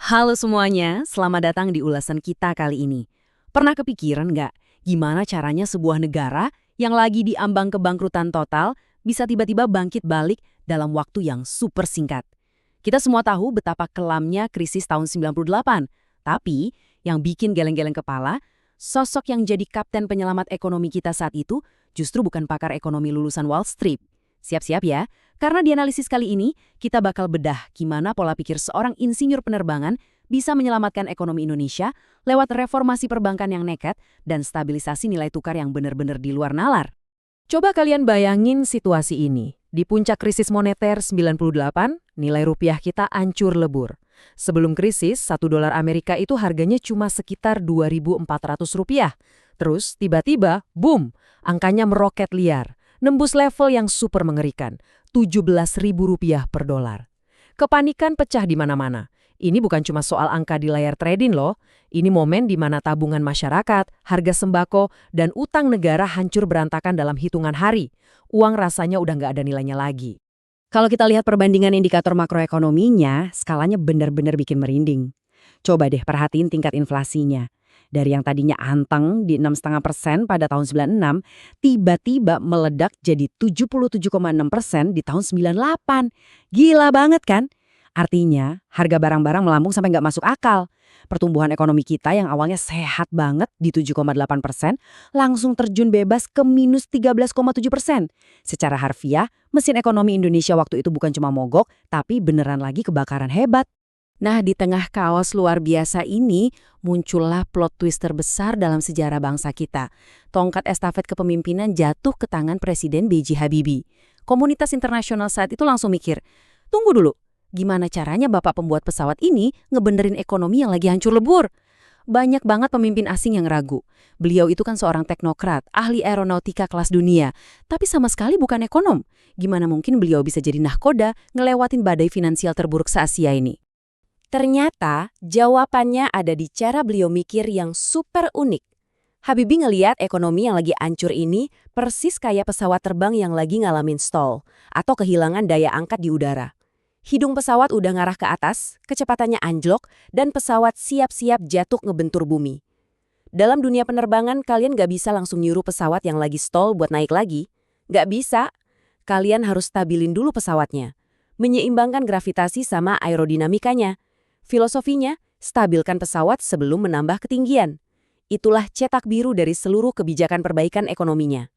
Halo semuanya, selamat datang di ulasan kita kali ini. Pernah kepikiran nggak gimana caranya sebuah negara yang lagi diambang kebangkrutan total bisa tiba-tiba bangkit balik dalam waktu yang super singkat? Kita semua tahu betapa kelamnya krisis tahun 98, tapi yang bikin geleng-geleng kepala, sosok yang jadi kapten penyelamat ekonomi kita saat itu justru bukan pakar ekonomi lulusan Wall Street. Siap-siap ya, karena di analisis kali ini kita bakal bedah gimana pola pikir seorang insinyur penerbangan bisa menyelamatkan ekonomi Indonesia lewat reformasi perbankan yang nekat dan stabilisasi nilai tukar yang benar-benar di luar nalar. Coba kalian bayangin situasi ini. Di puncak krisis moneter 98, nilai rupiah kita hancur lebur. Sebelum krisis, $1 Amerika itu harganya cuma sekitar Rp2.400. Terus tiba-tiba, boom, angkanya meroket liar. Nembus level yang super mengerikan, Rp17.000 per dolar. Kepanikan pecah di mana-mana. Ini bukan cuma soal angka di layar trading loh. Ini momen di mana tabungan masyarakat, harga sembako, dan utang negara hancur berantakan dalam hitungan hari. Uang rasanya udah nggak ada nilainya lagi. Kalau kita lihat perbandingan indikator makroekonominya, skalanya benar-benar bikin merinding. Coba deh perhatiin tingkat inflasinya. Dari yang tadinya anteng di 6,5% pada tahun 96, tiba-tiba meledak jadi 77,6% di tahun 98. Gila banget kan? Artinya, harga barang-barang melambung sampai nggak masuk akal. Pertumbuhan ekonomi kita yang awalnya sehat banget di 7,8%, langsung terjun bebas ke minus 13,7%. Secara harfiah, mesin ekonomi Indonesia waktu itu bukan cuma mogok, tapi beneran lagi kebakaran hebat. Nah, di tengah kaos luar biasa ini, muncullah plot twist terbesar dalam sejarah bangsa kita. Tongkat estafet kepemimpinan jatuh ke tangan Presiden B.J. Habibie. Komunitas internasional saat itu langsung mikir, tunggu dulu, gimana caranya Bapak pembuat pesawat ini ngebenerin ekonomi yang lagi hancur lebur? Banyak banget pemimpin asing yang ragu. Beliau itu kan seorang teknokrat, ahli aeronautika kelas dunia, tapi sama sekali bukan ekonom. Gimana mungkin beliau bisa jadi nahkoda ngelewatin badai finansial terburuk se-Asia ini? Ternyata jawabannya ada di cara beliau mikir yang super unik. Habibie ngeliat ekonomi yang lagi hancur ini persis kayak pesawat terbang yang lagi ngalamin stall atau kehilangan daya angkat di udara. Hidung pesawat udah ngarah ke atas, kecepatannya anjlok, dan pesawat siap-siap jatuh ngebentur bumi. Dalam dunia penerbangan, kalian gak bisa langsung nyuruh pesawat yang lagi stall buat naik lagi. Gak bisa. Kalian harus stabilin dulu pesawatnya. Menyeimbangkan gravitasi sama aerodinamikanya. Filosofinya, stabilkan pesawat sebelum menambah ketinggian. Itulah cetak biru dari seluruh kebijakan perbaikan ekonominya.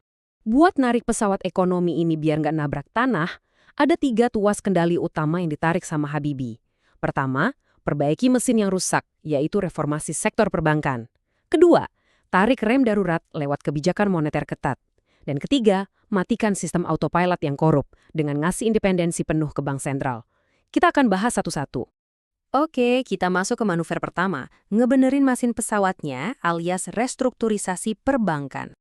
Buat narik pesawat ekonomi ini biar nggak nabrak tanah, ada 3 tuas kendali utama yang ditarik sama Habibie. Pertama, perbaiki mesin yang rusak, yaitu reformasi sektor perbankan. Kedua, tarik rem darurat lewat kebijakan moneter ketat. Dan ketiga, matikan sistem autopilot yang korup dengan ngasih independensi penuh ke bank sentral. Kita akan bahas satu-satu. Oke, kita masuk ke manuver pertama, ngebenerin mesin pesawatnya alias restrukturisasi perbankan.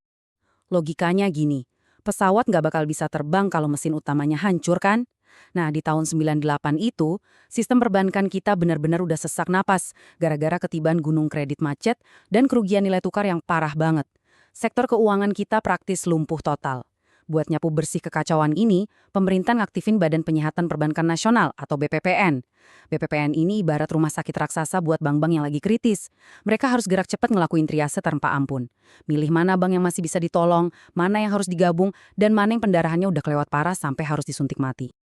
Logikanya gini, pesawat nggak bakal bisa terbang kalau mesin utamanya hancur kan? Nah, di tahun 98 itu, sistem perbankan kita benar-benar udah sesak napas gara-gara ketiban gunung kredit macet dan kerugian nilai tukar yang parah banget. Sektor keuangan kita praktis lumpuh total. Buat nyapu bersih kekacauan ini, pemerintah ngaktifin Badan Penyihatan Perbankan Nasional atau BPPN. BPPN ini ibarat rumah sakit raksasa buat bank-bank yang lagi kritis. Mereka harus gerak cepat ngelakuin triase tanpa ampun. Milih mana bank yang masih bisa ditolong, mana yang harus digabung, dan mana yang pendarahannya udah kelewat parah sampai harus disuntik mati.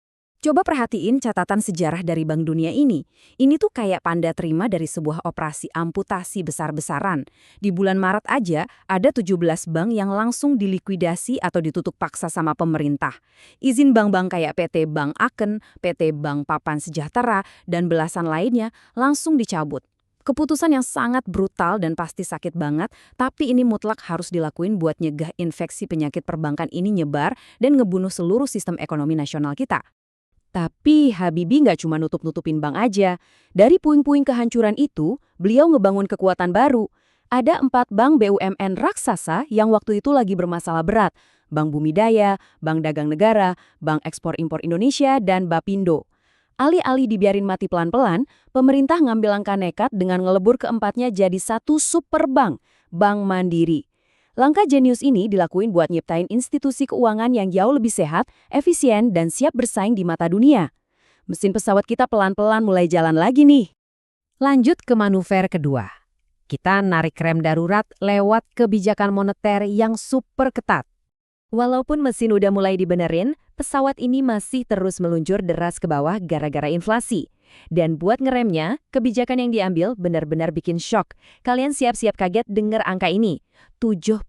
Coba perhatiin catatan sejarah dari Bank Dunia ini. Ini tuh kayak tanda terima dari sebuah operasi amputasi besar-besaran. Di bulan Maret aja, ada 17 bank yang langsung dilikuidasi atau ditutup paksa sama pemerintah. Izin bank-bank kayak PT Bank Aken, PT Bank Papan Sejahtera, dan belasan lainnya langsung dicabut. Keputusan yang sangat brutal dan pasti sakit banget, tapi ini mutlak harus dilakuin buat nyegah infeksi penyakit perbankan ini nyebar dan ngebunuh seluruh sistem ekonomi nasional kita. Tapi Habibie nggak cuma nutup-nutupin bank aja. Dari puing-puing kehancuran itu, beliau ngebangun kekuatan baru. Ada 4 bank BUMN raksasa yang waktu itu lagi bermasalah berat. Bank Bumi Daya, Bank Dagang Negara, Bank Ekspor-Impor Indonesia, dan Bapindo. Alih-alih dibiarin mati pelan-pelan, pemerintah ngambil langkah nekat dengan ngelebur keempatnya jadi satu super bank, Bank Mandiri. Langkah jenius ini dilakuin buat nyiptain institusi keuangan yang jauh lebih sehat, efisien, dan siap bersaing di mata dunia. Mesin pesawat kita pelan-pelan mulai jalan lagi nih. Lanjut ke manuver kedua. Kita narik rem darurat lewat kebijakan moneter yang super ketat. Walaupun mesin udah mulai dibenerin, pesawat ini masih terus meluncur deras ke bawah gara-gara inflasi. Dan buat ngeremnya, kebijakan yang diambil benar-benar bikin shock. Kalian siap-siap kaget dengar angka ini, 70%.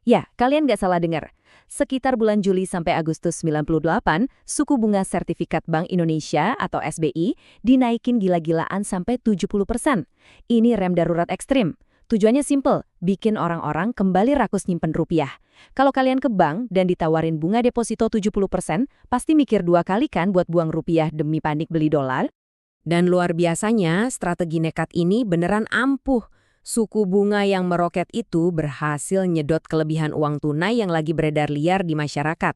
Ya, kalian nggak salah dengar. Sekitar bulan Juli sampai Agustus 98, suku bunga sertifikat Bank Indonesia atau SBI dinaikin gila-gilaan sampai 70%. Ini rem darurat ekstrim. Tujuannya simple, bikin orang-orang kembali rakus nyimpen rupiah. Kalau kalian ke bank dan ditawarin bunga deposito 70%, pasti mikir dua kali kan buat buang rupiah demi panik beli dolar? Dan luar biasanya, strategi nekat ini beneran ampuh. Suku bunga yang meroket itu berhasil nyedot kelebihan uang tunai yang lagi beredar liar di masyarakat.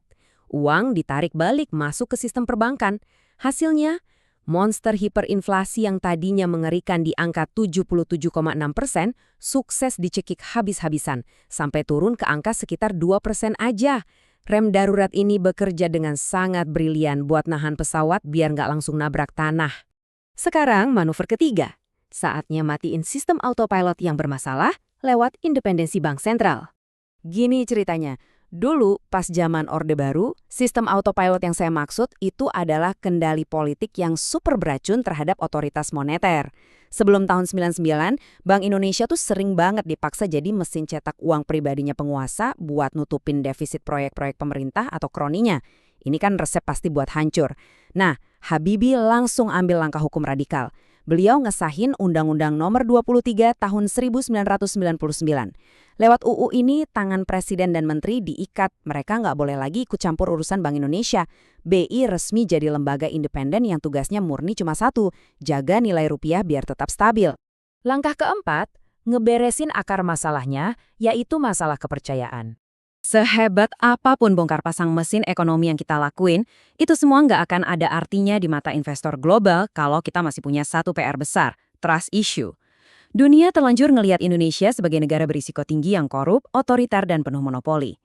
Uang ditarik balik masuk ke sistem perbankan. Hasilnya, monster hiperinflasi yang tadinya mengerikan di angka 77,6% sukses dicekik habis-habisan, sampai turun ke angka sekitar 2% aja. Rem darurat ini bekerja dengan sangat brilian buat nahan pesawat biar nggak langsung nabrak tanah. Sekarang manuver ketiga. Saatnya matiin sistem autopilot yang bermasalah lewat independensi bank sentral. Gini ceritanya. Dulu, pas zaman Orde Baru, sistem autopilot yang saya maksud itu adalah kendali politik yang super beracun terhadap otoritas moneter. Sebelum tahun 99, Bank Indonesia tuh sering banget dipaksa jadi mesin cetak uang pribadinya penguasa buat nutupin defisit proyek-proyek pemerintah atau kroninya. Ini kan resep pasti buat hancur. Nah, Habibie langsung ambil langkah hukum radikal. Beliau ngesahin Undang-Undang Nomor 23 Tahun 1999. Lewat UU ini, tangan Presiden dan Menteri diikat. Mereka nggak boleh lagi ikut campur urusan Bank Indonesia. BI resmi jadi lembaga independen yang tugasnya murni cuma satu, jaga nilai rupiah biar tetap stabil. Langkah keempat, ngeberesin akar masalahnya, yaitu masalah kepercayaan. Sehebat apapun bongkar pasang mesin ekonomi yang kita lakuin, itu semua nggak akan ada artinya di mata investor global kalau kita masih punya satu PR besar, trust issue. Dunia terlanjur ngelihat Indonesia sebagai negara berisiko tinggi yang korup, otoriter, dan penuh monopoli.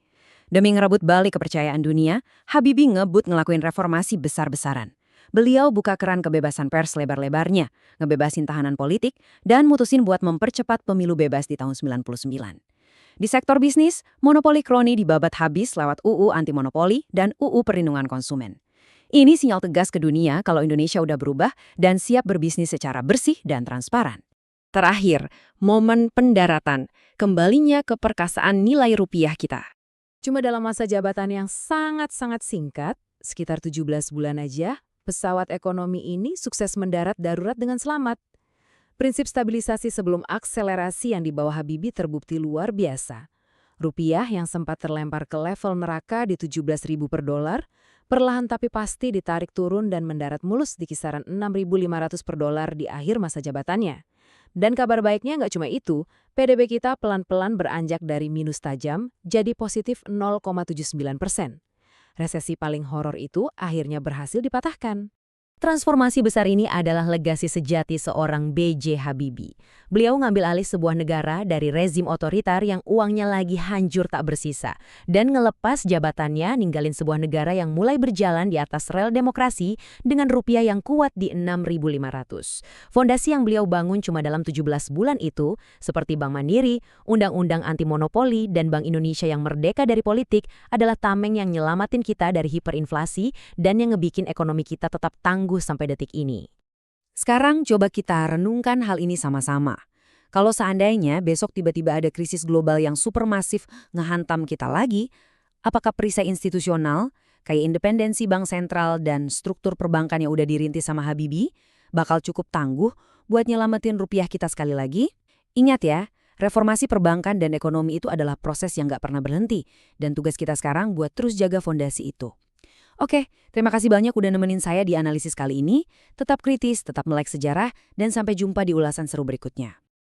Demi ngerebut balik kepercayaan dunia, Habibie ngebut ngelakuin reformasi besar-besaran. Beliau buka keran kebebasan pers lebar-lebarnya, ngebebasin tahanan politik, dan mutusin buat mempercepat pemilu bebas di tahun 99. Di sektor bisnis, monopoli kroni dibabat habis lewat UU anti-monopoli dan UU perlindungan konsumen. Ini sinyal tegas ke dunia kalau Indonesia udah berubah dan siap berbisnis secara bersih dan transparan. Terakhir, momen pendaratan, kembalinya keperkasaan nilai rupiah kita. Cuma dalam masa jabatan yang sangat-sangat singkat, sekitar 17 bulan aja, pesawat ekonomi ini sukses mendarat darurat dengan selamat. Prinsip stabilisasi sebelum akselerasi yang dibawa Habibie terbukti luar biasa. Rupiah yang sempat terlempar ke level neraka di 17.000 per dolar, perlahan tapi pasti ditarik turun dan mendarat mulus di kisaran 6.500 per dolar di akhir masa jabatannya. Dan kabar baiknya nggak cuma itu, PDB kita pelan-pelan beranjak dari minus tajam jadi positif 0,79%. Resesi paling horor itu akhirnya berhasil dipatahkan. Transformasi besar ini adalah legasi sejati seorang B.J. Habibie. Beliau ngambil alih sebuah negara dari rezim otoriter yang uangnya lagi hancur tak bersisa, dan ngelepas jabatannya ninggalin sebuah negara yang mulai berjalan di atas rel demokrasi dengan rupiah yang kuat di 6.500. Fondasi yang beliau bangun cuma dalam 17 bulan itu, seperti Bank Mandiri, Undang-Undang Anti Monopoli, dan Bank Indonesia yang merdeka dari politik, adalah tameng yang nyelamatin kita dari hiperinflasi dan yang ngebikin ekonomi kita tetap tangguh sampai detik ini. Sekarang coba kita renungkan hal ini sama-sama. Kalau seandainya besok tiba-tiba ada krisis global yang supermasif ngehantam kita lagi, apakah perisai institusional, kayak independensi bank sentral dan struktur perbankan yang udah dirintis sama Habibie, bakal cukup tangguh buat nyelamatin rupiah kita sekali lagi? Ingat ya, reformasi perbankan dan ekonomi itu adalah proses yang nggak pernah berhenti, dan tugas kita sekarang buat terus jaga fondasi itu. Oke, terima kasih banyak udah nemenin saya di analisis kali ini. Tetap kritis, tetap melek sejarah, dan sampai jumpa di ulasan seru berikutnya.